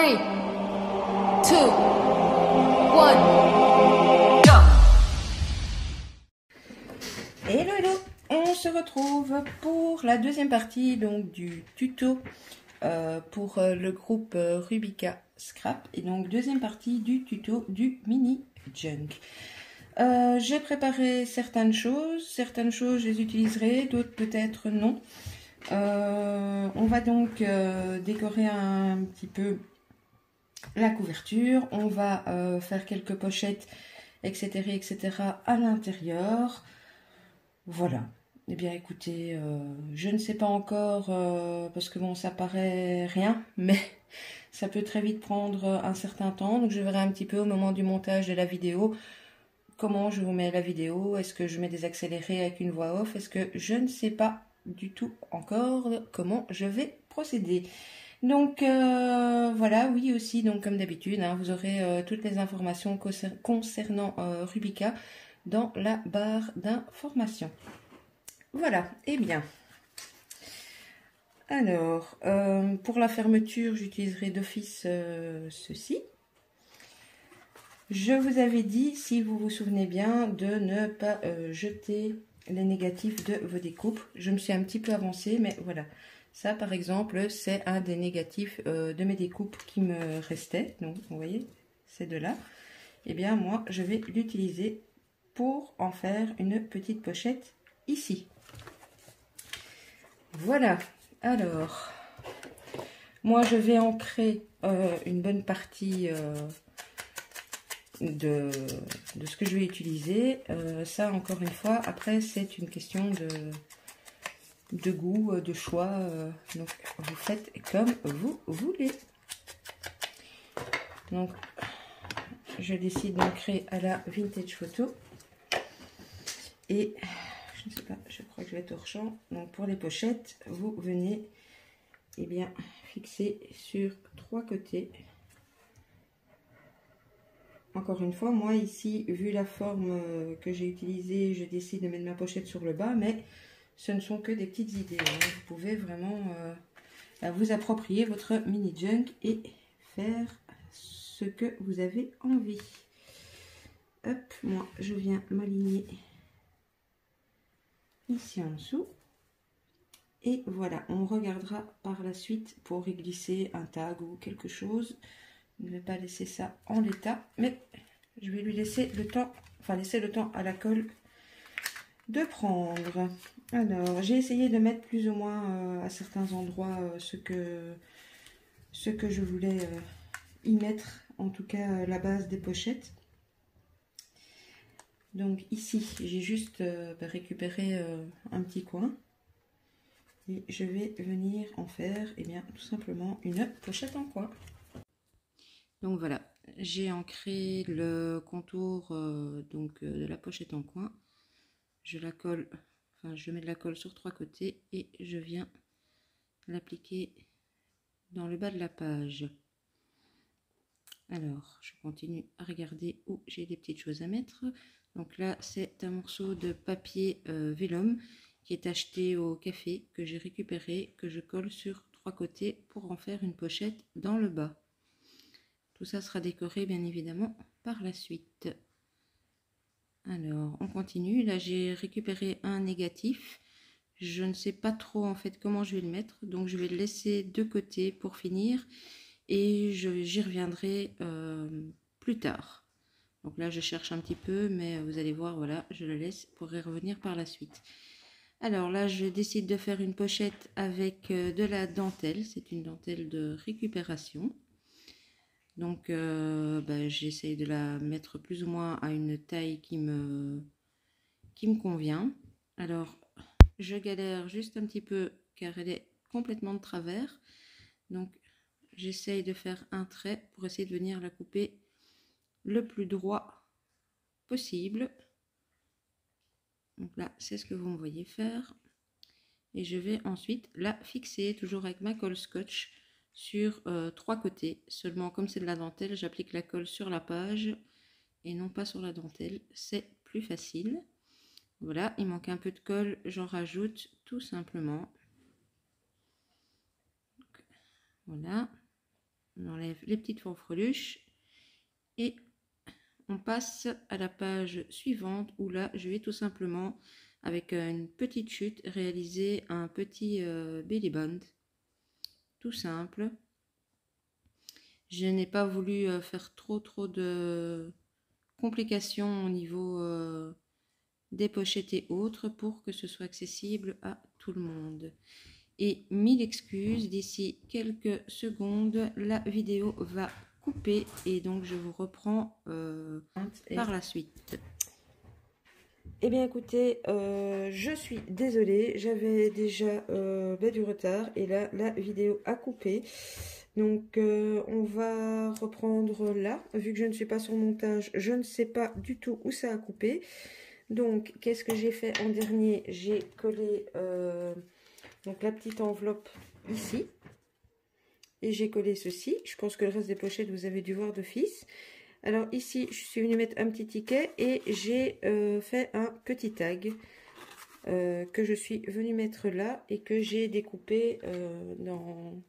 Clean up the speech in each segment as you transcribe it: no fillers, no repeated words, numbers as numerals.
3, 2, 1, go! Hello hello, on se retrouve pour la deuxième partie donc du tuto pour le groupe Rubica Scrap et donc deuxième partie du tuto du mini junk. J'ai préparé certaines choses je les utiliserai, d'autres peut-être non. On va donc décorer un petit peu la couverture, on va faire quelques pochettes etc à l'intérieur. Voilà. Eh bien écoutez, je ne sais pas encore parce que bon ça paraît rien, mais ça peut très vite prendre un certain temps, donc je verrai un petit peu au moment du montage de la vidéo comment je vous mets la vidéo. Est-ce que je mets des accélérés avec une voix off? Est-ce que je ne sais pas du tout encore comment je vais procéder. Donc voilà, oui aussi, donc comme d'habitude, hein, vous aurez toutes les informations concernant Rubica dans la barre d'informations. Voilà, et bien. Alors, pour la fermeture, j'utiliserai d'office ceci. Je vous avais dit, si vous vous souvenez bien, de ne pas jeter les négatifs de vos découpes. Je me suis un petit peu avancée, mais voilà. Ça, par exemple, c'est un des négatifs de mes découpes qui me restait. Donc, vous voyez, ces deux-là. Eh bien, moi, je vais l'utiliser pour en faire une petite pochette ici. Voilà. Alors, moi, je vais ancrer une bonne partie de ce que je vais utiliser. Ça, encore une fois, après, c'est une question de goût, de choix. Donc, vous faites comme vous voulez. Donc, je décide d'ancrer à la vintage photo. Et, je ne sais pas, je crois que je vais être hors champ. Donc, pour les pochettes, vous venez, eh bien, fixer sur 3 côtés. Encore une fois, moi ici, vu la forme que j'ai utilisée, je décide de mettre ma pochette sur le bas, mais ce ne sont que des petites idées. Hein. Vous pouvez vraiment vous approprier votre mini junk et faire ce que vous avez envie. Hop, moi je viens m'aligner ici en dessous. Et voilà, on regardera par la suite pour y glisser un tag ou quelque chose. Je ne vais pas laisser ça en l'état, mais je vais lui laisser le temps, enfin laisser le temps à la colle de prendre. Alors, j'ai essayé de mettre plus ou moins à certains endroits ce que je voulais y mettre, en tout cas la base des pochettes. Donc ici, j'ai juste récupéré un petit coin. Et je vais venir en faire, eh bien, tout simplement une pochette en coin. Donc voilà, j'ai ancré le contour de la pochette en coin. Je la colle, enfin je mets de la colle sur 3 côtés et je viens l'appliquer dans le bas de la page. Alors, je continue à regarder où j'ai des petites choses à mettre. Donc là, c'est un morceau de papier vélum qui est acheté au café, que j'ai récupéré, que je colle sur 3 côtés pour en faire une pochette dans le bas. Tout ça sera décoré bien évidemment par la suite. Alors, on continue. Là, j'ai récupéré un négatif. Je ne sais pas trop en fait comment je vais le mettre. Donc, je vais le laisser de côté pour finir. Et j'y reviendrai plus tard. Donc là, je cherche un petit peu. Mais vous allez voir, voilà, je le laisse pour y revenir par la suite. Alors là, je décide de faire une pochette avec de la dentelle. C'est une dentelle de récupération. Donc, j'essaye de la mettre plus ou moins à une taille qui me convient. Alors, je galère juste un petit peu car elle est complètement de travers. Donc, j'essaye de faire un trait pour essayer de venir la couper le plus droit possible. Donc là, c'est ce que vous me voyez faire. Et je vais ensuite la fixer, toujours avec ma colle scotch, sur 3 côtés. Seulement, comme c'est de la dentelle, j'applique la colle sur la page et non pas sur la dentelle. C'est plus facile. Voilà, il manque un peu de colle, j'en rajoute tout simplement. Donc, voilà. on enlève les petites fanfreluches et on passe à la page suivante où là je vais tout simplement avec une petite chute réaliser un petit belly band tout simple. Je n'ai pas voulu faire trop de complications au niveau des pochettes et autres pour que ce soit accessible à tout le monde. Et 1000 excuses, d'ici quelques secondes, la vidéo va couper et donc je vous reprends par la suite. Eh bien écoutez, je suis désolée, j'avais déjà du retard et là la vidéo a coupé. Donc on va reprendre là, vu que je ne suis pas sur montage, je ne sais pas du tout où ça a coupé. Donc qu'est-ce que j'ai fait en dernier? J'ai collé donc la petite enveloppe ici et j'ai collé ceci. Je pense que le reste des pochettes vous avez dû voir d'office. Alors ici je suis venue mettre un petit ticket et j'ai fait un petit tag que je suis venue mettre là et que j'ai découpé dans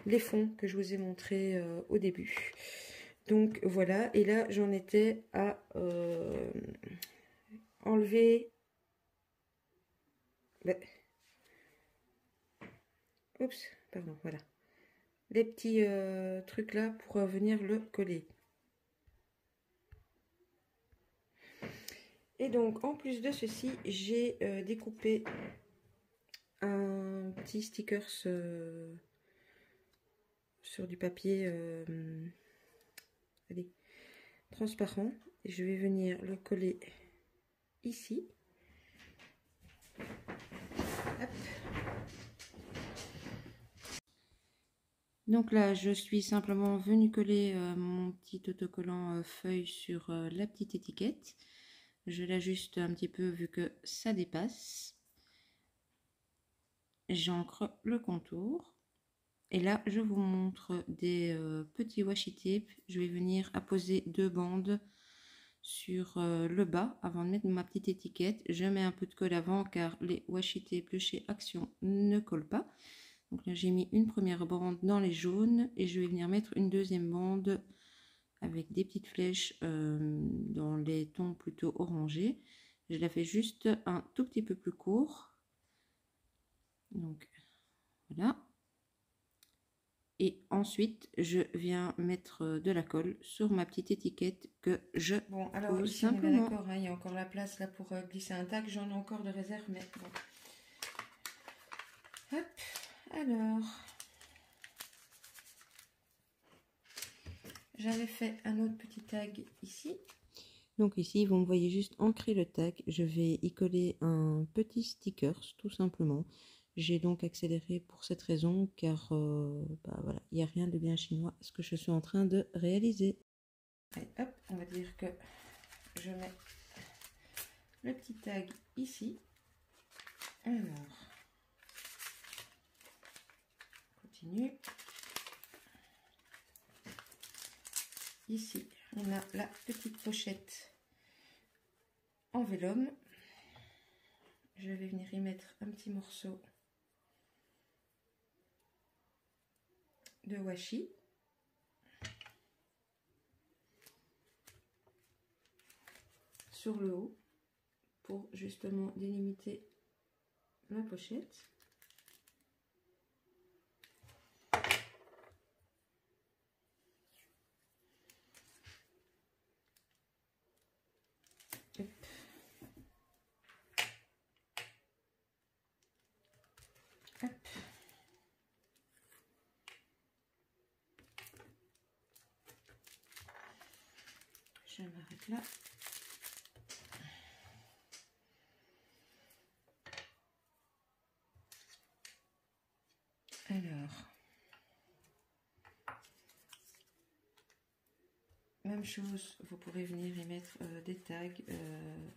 les fonds que je vous ai montré au début. Donc voilà, et là j'en étais à enlever oups, pardon, voilà, les petits trucs là pour venir le coller. Et donc en plus de ceci, j'ai découpé un petit sticker sur du papier allez, transparent et je vais venir le coller ici. Hop. Donc là je suis simplement venue coller mon petit autocollant feuille sur la petite étiquette. Je l'ajuste un petit peu vu que ça dépasse. J'encre le contour. Et là, je vous montre des petits washi tape. Je vais venir apposer 2 bandes sur le bas avant de mettre ma petite étiquette. Je mets un peu de colle avant car les washi tape de chez Action ne collent pas. Donc là, j'ai mis une première bande dans les jaunes et je vais venir mettre une deuxième bande avec des petites flèches dans les tons plutôt orangés. Je la fais juste un tout petit peu plus court. Donc voilà. Et ensuite, je viens mettre de la colle sur ma petite étiquette que je bon, alors pose ici, simplement. on est bien d'accord, hein, il y a encore la place là pour glisser un tag. J'en ai encore de réserve, mais bon. Hop, alors. J'avais fait un autre petit tag ici. Donc ici, vous me voyez juste ancrer le tag. Je vais y coller un petit sticker, tout simplement. J'ai donc accéléré pour cette raison, car voilà, il n'y a rien de bien chinois à ce que je suis en train de réaliser. Allez, hop, on va dire que je mets le petit tag ici. Alors, on continue. Ici, on a la petite pochette en vélum. Je vais venir y mettre un petit morceau de washi. Sur le haut pour justement délimiter la pochette. Hop. Hop. Je m'arrête là. Alors, même chose, vous pourrez venir y mettre des tags,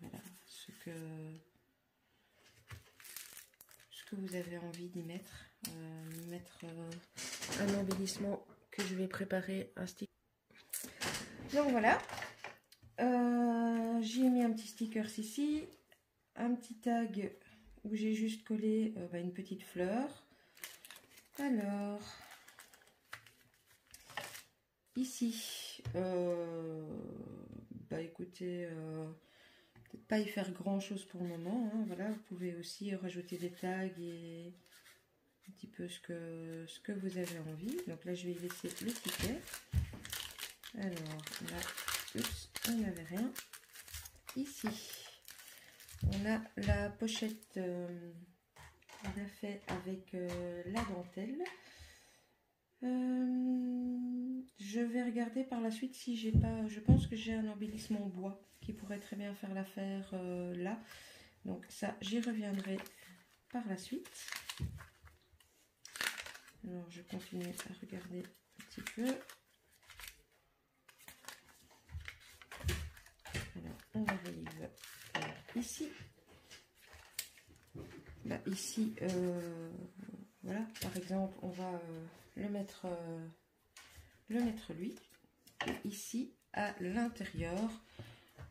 voilà, ce que vous avez envie d'y mettre, un embellissement que je vais préparer, un stick. Donc voilà, j'ai mis un petit sticker ici, un petit tag où j'ai juste collé une petite fleur. Alors, ici, bah écoutez, peut-être pas y faire grand chose pour le moment, hein, voilà, vous pouvez aussi rajouter des tags et un petit peu ce que vous avez envie. Donc là je vais y laisser le ticket. Alors là, oups, il n'y avait rien. Ici, on a la pochette qu'on a fait avec la dentelle. Je vais regarder par la suite si j'ai pas, je pense que j'ai un embellissement bois qui pourrait très bien faire l'affaire là. Donc ça, j'y reviendrai par la suite. Alors je continue à regarder un petit peu. Alors on arrive ici. Bah, ici, voilà, par exemple, on va le mettre lui. Et ici, à l'intérieur,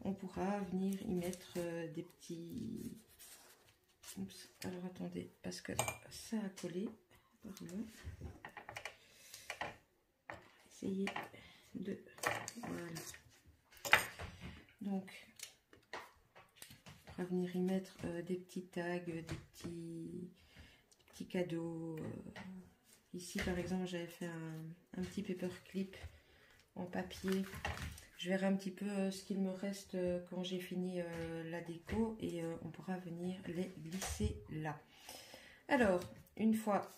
on pourra venir y mettre des petits... Oups, alors attendez, parce que ça a collé. Pardon. Essayez de... Voilà. Donc, on pourra venir y mettre des petits tags, des petits cadeaux. Ici, par exemple, j'avais fait un petit paperclip en papier. Je verrai un petit peu ce qu'il me reste quand j'ai fini la déco et on pourra venir les glisser là. Alors, une fois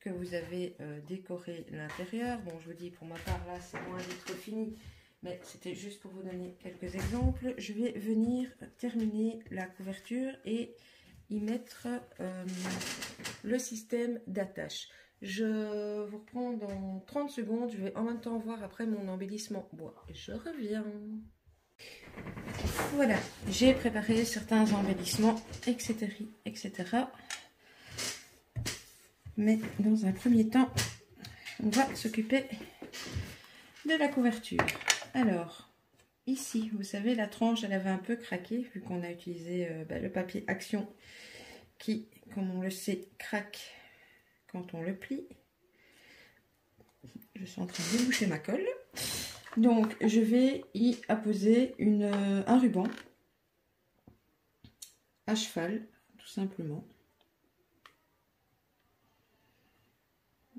que vous avez décoré l'intérieur, bon, je vous dis pour ma part là, c'est loin d'être fini, mais c'était juste pour vous donner quelques exemples. Je vais venir terminer la couverture et y mettre le système d'attache. Je vous reprends dans 30 secondes. Je vais en même temps voir après mon embellissement bois. Je reviens. Voilà, j'ai préparé certains embellissements, etc., etc. Mais dans un premier temps, on va s'occuper de la couverture. Alors, ici, vous savez, la tranche, elle avait un peu craqué, vu qu'on a utilisé le papier Action, qui, comme on le sait, craque quand on le plie. Je suis en train de déboucher ma colle. Donc, je vais y apposer un ruban à cheval, tout simplement.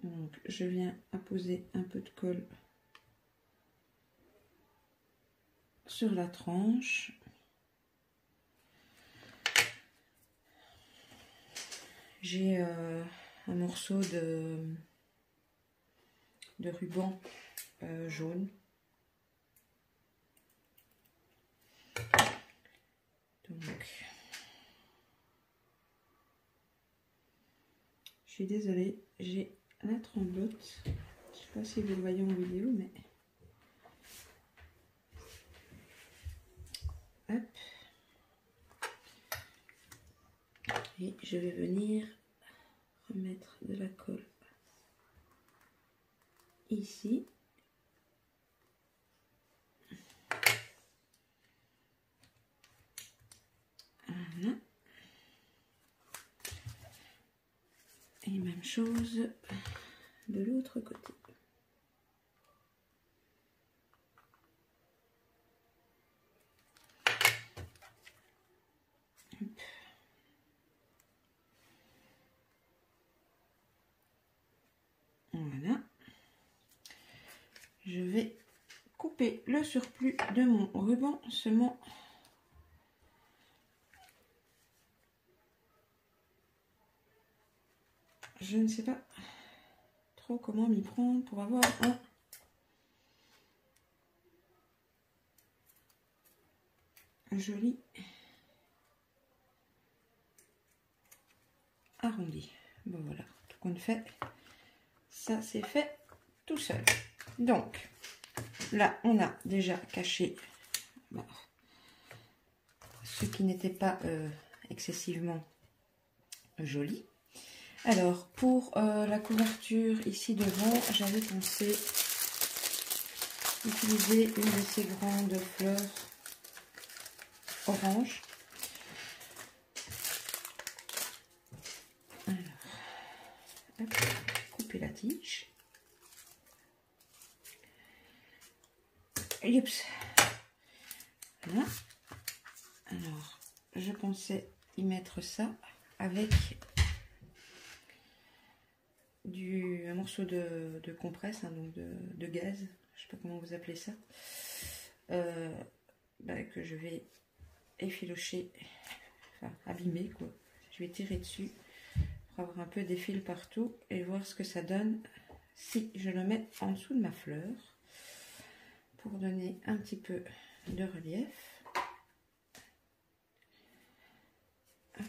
Donc, je viens apposer un peu de colle sur la tranche. J'ai un morceau de ruban jaune. Donc, je suis désolée, j'ai la tremblote. Je ne sais pas si vous le voyez en vidéo, mais hop. Et je vais venir remettre de la colle ici. Voilà. Et même chose de l'autre côté. Voilà. Je vais couper le surplus de mon ruban seulement. Je ne sais pas trop comment m'y prendre pour avoir un joli arrondi. Bon voilà, tout compte fait, ça c'est fait tout seul. Donc là on a déjà caché ce qui n'était pas excessivement joli. Alors pour la couverture ici devant, j'avais pensé utiliser une de ces grandes fleurs orange. Alors, hop, couper la tige. Oups. Voilà. Alors, je pensais y mettre ça avec un morceau de compresse, hein, donc de gaz, je sais pas comment vous appelez ça, que je vais effilocher, enfin abîmer quoi. Je vais tirer dessus pour avoir un peu des fils partout et voir ce que ça donne si je le mets en dessous de ma fleur pour donner un petit peu de relief. Hop.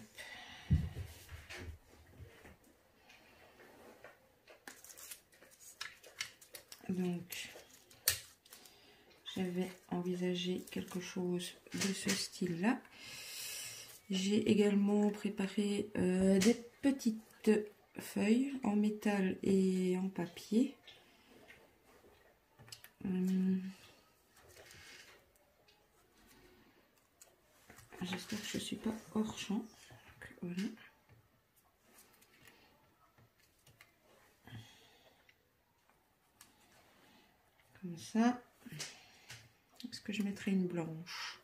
Donc, j'avais envisagé quelque chose de ce style-là. J'ai également préparé des petites feuilles en métal et en papier. J'espère que je ne suis pas hors champ. Donc, voilà. Comme ça. Est-ce que je mettrai une blanche?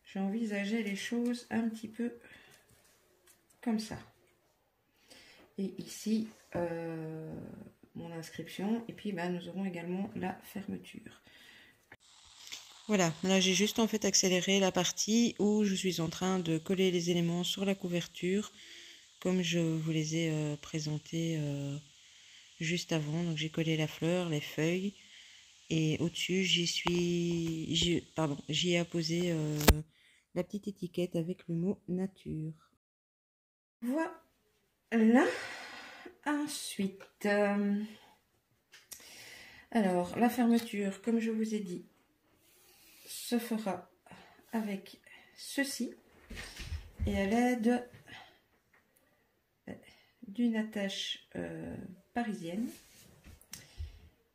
J'ai envisagé les choses un petit peu comme ça. Et ici, mon inscription. Et puis, nous aurons également la fermeture. Voilà, là j'ai juste en fait accéléré la partie où je suis en train de coller les éléments sur la couverture comme je vous les ai présentés juste avant. Donc j'ai collé la fleur, les feuilles et au-dessus j'y ai apposé la petite étiquette avec le mot nature. Voilà. Ensuite, alors la fermeture, comme je vous ai dit, se fera avec ceci et à l'aide d'une attache parisienne,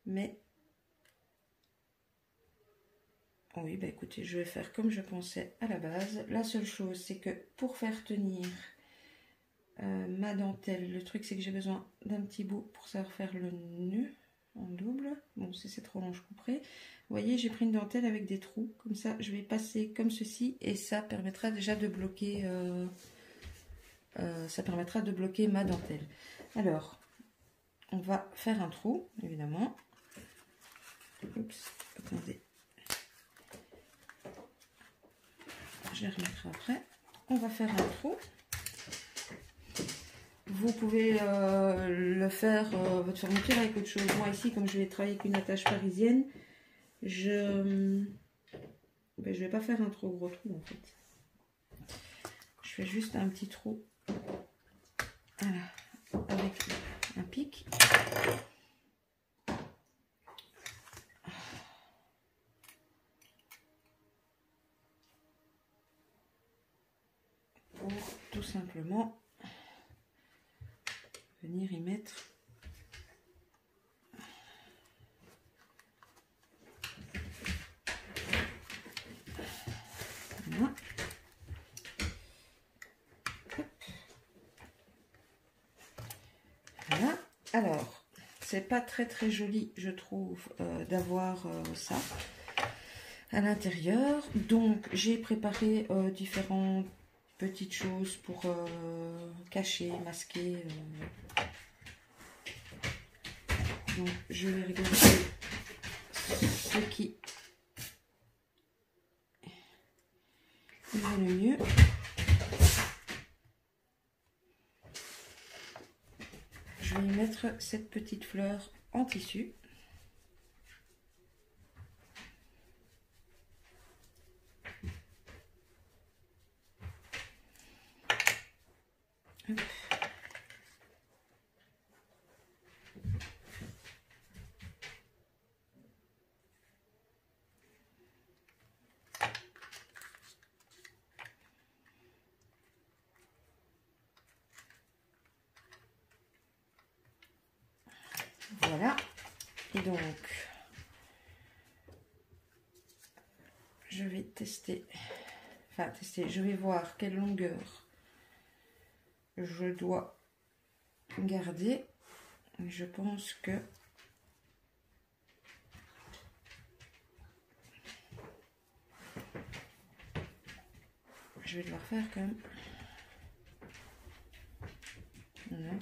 mais oui, écoutez, je vais faire comme je pensais à la base. La seule chose, c'est que pour faire tenir ma dentelle, le truc c'est que j'ai besoin d'un petit bout pour savoir faire le nœud en double. Bon, si c'est trop long, je couperai. Vous voyez, j'ai pris une dentelle avec des trous, comme ça je vais passer comme ceci et ça permettra déjà de bloquer ma dentelle. Alors, on va faire un trou, évidemment. Oups, attendez. Je les remettrai après. On va faire un trou. Vous pouvez le faire, votre fermeture avec autre chose. Moi ici, comme je vais travailler avec une attache parisienne, je vais pas faire un trop gros trou en fait. Je fais juste un petit trou, voilà, avec un pic. Pour tout simplement venir y mettre voilà. Voilà. Alors, c'est pas très joli, je trouve, d'avoir ça à l'intérieur. Donc, j'ai préparé différentes petites choses pour cacher, masquer. Donc, je vais regarder ce qui va le mieux. Je vais y mettre cette petite fleur en tissu. Hop. Voilà. Et donc, je vais je vais voir quelle longueur je dois garder. Je pense que je vais devoir faire quand même. Non.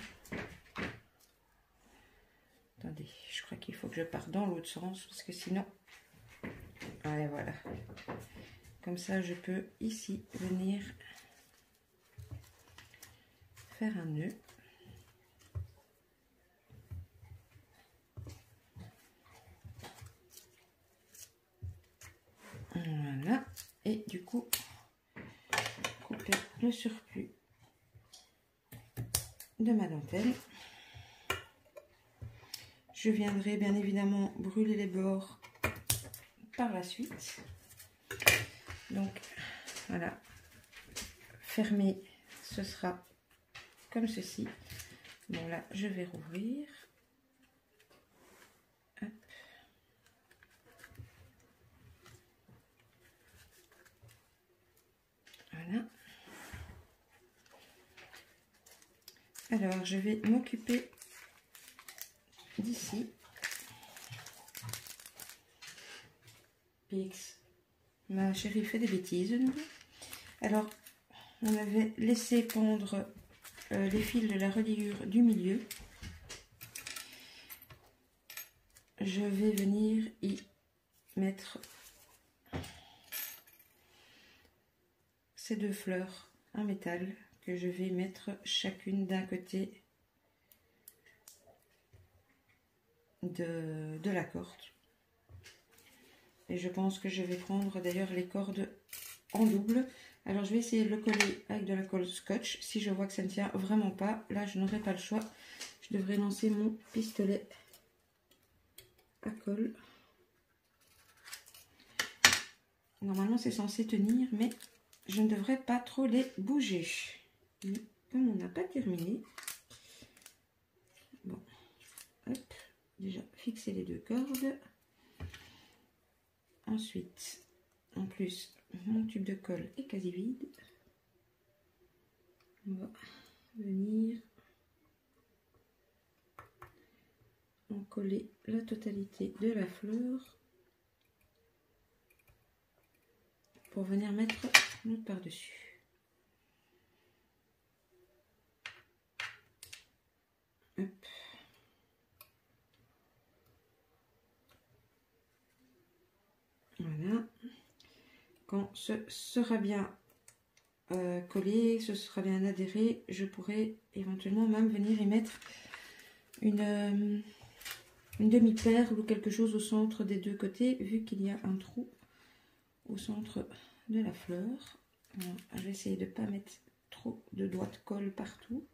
Attendez, je crois qu'il faut que je parte dans l'autre sens parce que sinon... Ouais, voilà. Comme ça, je peux ici venir faire un nœud. Voilà. Et du coup, couper le surplus de ma dentelle. Je viendrai bien évidemment brûler les bords par la suite. Donc voilà, fermé, ce sera comme ceci. Bon là, je vais rouvrir. Hop. Voilà. Alors, je vais m'occuper d'ici. Pix, ma chérie fait des bêtises. Alors, on avait laissé pendre les fils de la reliure du milieu. Je vais venir y mettre ces deux fleurs en métal que je vais mettre chacune d'un côté de la corde. Et je pense que je vais prendre d'ailleurs les cordes en double. Alors je vais essayer de le coller avec de la colle scotch. Si je vois que ça ne tient vraiment pas, là je n'aurai pas le choix. Je devrais lancer mon pistolet à colle. Normalement c'est censé tenir, mais je ne devrais pas trop les bouger. Mais comme on n'a pas terminé, bon, hop, déjà fixer les deux cordes. Ensuite, en plus, mon tube de colle est quasi vide. On va venir en coller la totalité de la fleur pour venir mettre l'autre par-dessus. Hop. Voilà. Quand ce sera bien collé, ce sera bien adhéré, je pourrai éventuellement même venir y mettre une demi-perle ou quelque chose au centre des deux côtés, vu qu'il y a un trou au centre de la fleur. Alors, je vais essayer de ne pas mettre trop de doigts de colle partout.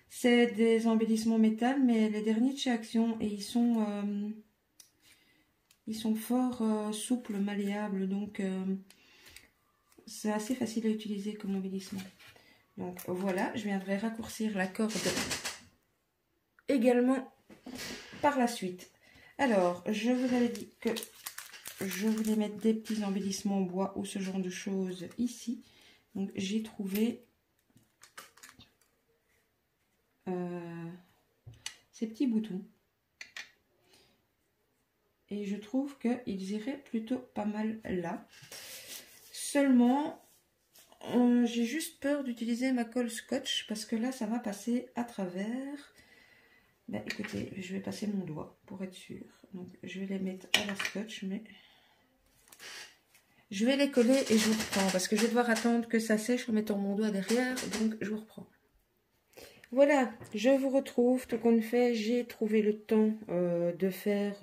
C'est des embellissements métal, mais les derniers de chez Action, et ils sont fort souples, malléables, donc c'est assez facile à utiliser comme embellissement. Donc voilà, je viendrai raccourcir la corde également par la suite. Alors, je vous avais dit que je voulais mettre des petits embellissements en bois ou ce genre de choses ici. Donc j'ai trouvé ces petits boutons. Et je trouve qu'ils iraient plutôt pas mal là. Seulement, j'ai juste peur d'utiliser ma colle scotch parce que là, ça va passer à travers. Ben, écoutez, je vais passer mon doigt pour être sûr. Donc, je vais les mettre à la scotch, mais je vais les coller et je vous reprends parce que je vais devoir attendre que ça sèche en mettant mon doigt derrière. Donc, je vous reprends. Voilà, je vous retrouve. Tout compte fait, j'ai trouvé le temps de faire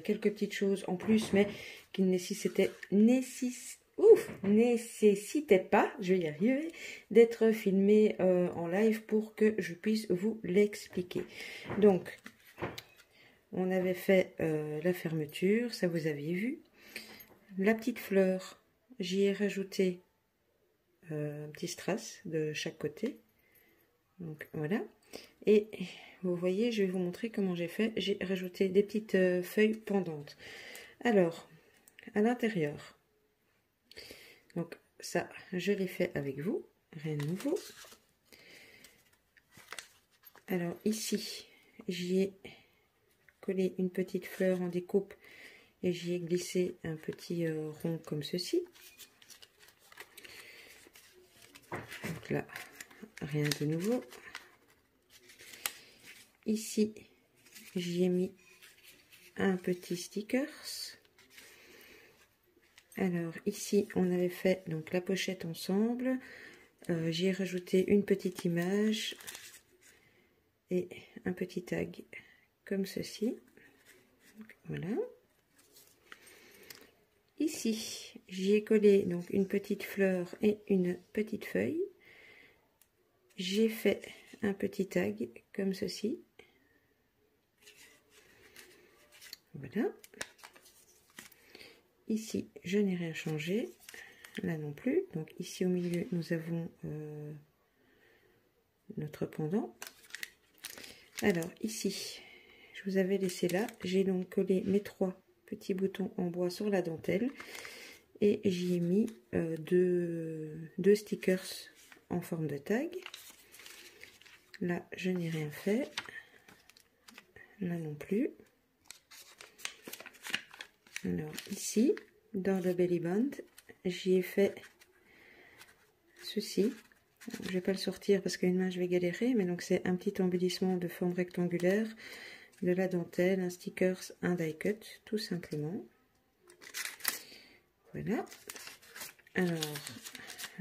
quelques petites choses en plus, mais qui ne nécessitaient pas, je vais y arriver, d'être filmé en live pour que je puisse vous l'expliquer. Donc, on avait fait la fermeture, ça vous aviez vu. La petite fleur, j'y ai rajouté un petit strass de chaque côté. Donc voilà, et vous voyez, je vais vous montrer comment j'ai fait. J'ai rajouté des petites feuilles pendantes. Alors, à l'intérieur, donc ça, je l'ai fait avec vous, rien de nouveau. Alors ici, j'y ai collé une petite fleur en découpe et j'y ai glissé un petit rond comme ceci. Donc là, rien de nouveau. Ici, j'y ai mis un petit stickers. Alors ici, on avait fait donc la pochette ensemble. J'y ai rajouté une petite image et un petit tag comme ceci. Voilà. Ici, j'y ai collé donc une petite fleur et une petite feuille. J'ai fait un petit tag comme ceci. Voilà. Ici, je n'ai rien changé. Là non plus. Donc ici au milieu, nous avons notre pendant. Alors ici, je vous avais laissé là. J'ai donc collé mes 3 petits boutons en bois sur la dentelle. Et j'y ai mis deux stickers en forme de tag. Là, je n'ai rien fait. Là non plus. Alors ici, dans le belly band, j'y ai fait ceci. Je ne vais pas le sortir parce qu'à une main je vais galérer, mais donc c'est un petit embellissement de forme rectangulaire, de la dentelle, un stickers, un die cut, tout simplement. Voilà. Alors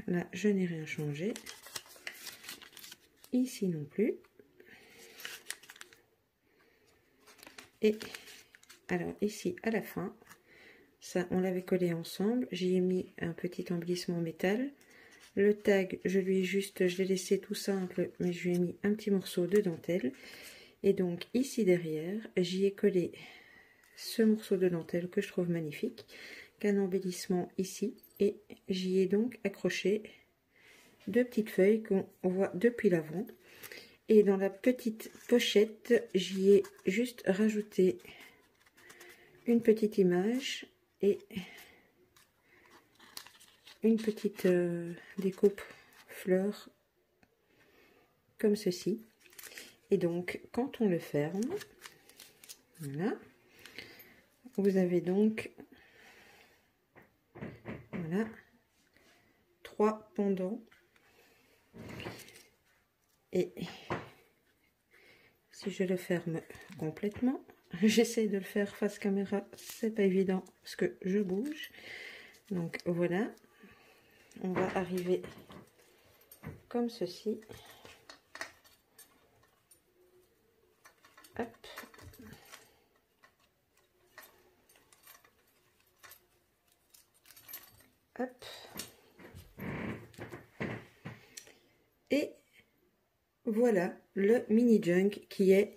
là, je n'ai rien changé. Ici non plus. Et alors ici à la fin, ça on l'avait collé ensemble, j'y ai mis un petit embellissement métal. Le tag, je l'ai laissé tout simple, mais je lui ai mis un petit morceau de dentelle. Et donc ici derrière, j'y ai collé ce morceau de dentelle que je trouve magnifique, qu'un embellissement ici, et j'y ai donc accroché 2 petites feuilles qu'on voit depuis l'avant. Et dans la petite pochette, j'y ai juste rajouté une petite image et une petite découpe fleur comme ceci. Et donc quand on le ferme, voilà, vous avez donc voilà 3 pendants. Et si je le ferme complètement, j'essaie de le faire face caméra, c'est pas évident parce que je bouge. Donc voilà, on va arriver comme ceci. Hop. Hop. Et voilà le mini junk qui est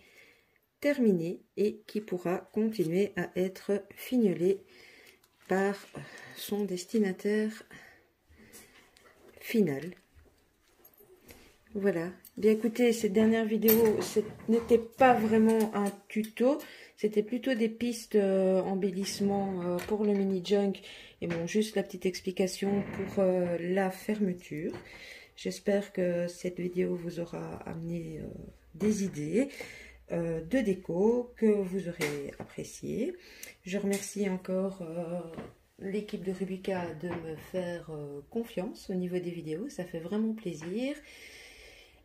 terminé et qui pourra continuer à être fignolé par son destinataire final. Voilà. Bien écoutez, cette dernière vidéo, ce n'était pas vraiment un tuto, c'était plutôt des pistes embellissement pour le mini junk et bon, juste la petite explication pour la fermeture. J'espère que cette vidéo vous aura amené des idées de déco que vous aurez apprécié. Je remercie encore l'équipe de Rubika de me faire confiance au niveau des vidéos, ça fait vraiment plaisir.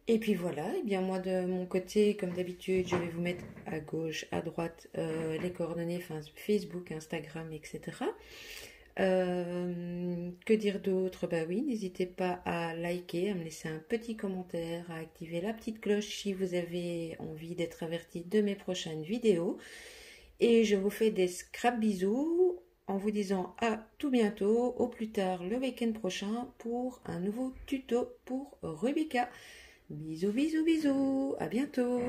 Et puis voilà, et bien moi de mon côté, comme d'habitude, je vais vous mettre à gauche, à droite les coordonnées, enfin Facebook, Instagram, etc. Que dire d'autre? Bah oui, n'hésitez pas à liker, à me laisser un petit commentaire, à activer la petite cloche si vous avez envie d'être averti de mes prochaines vidéos. Et je vous fais des scrap bisous en vous disant à tout bientôt, au plus tard le week-end prochain pour un nouveau tuto pour Rubika. Bisous, bisous, bisous, à bientôt.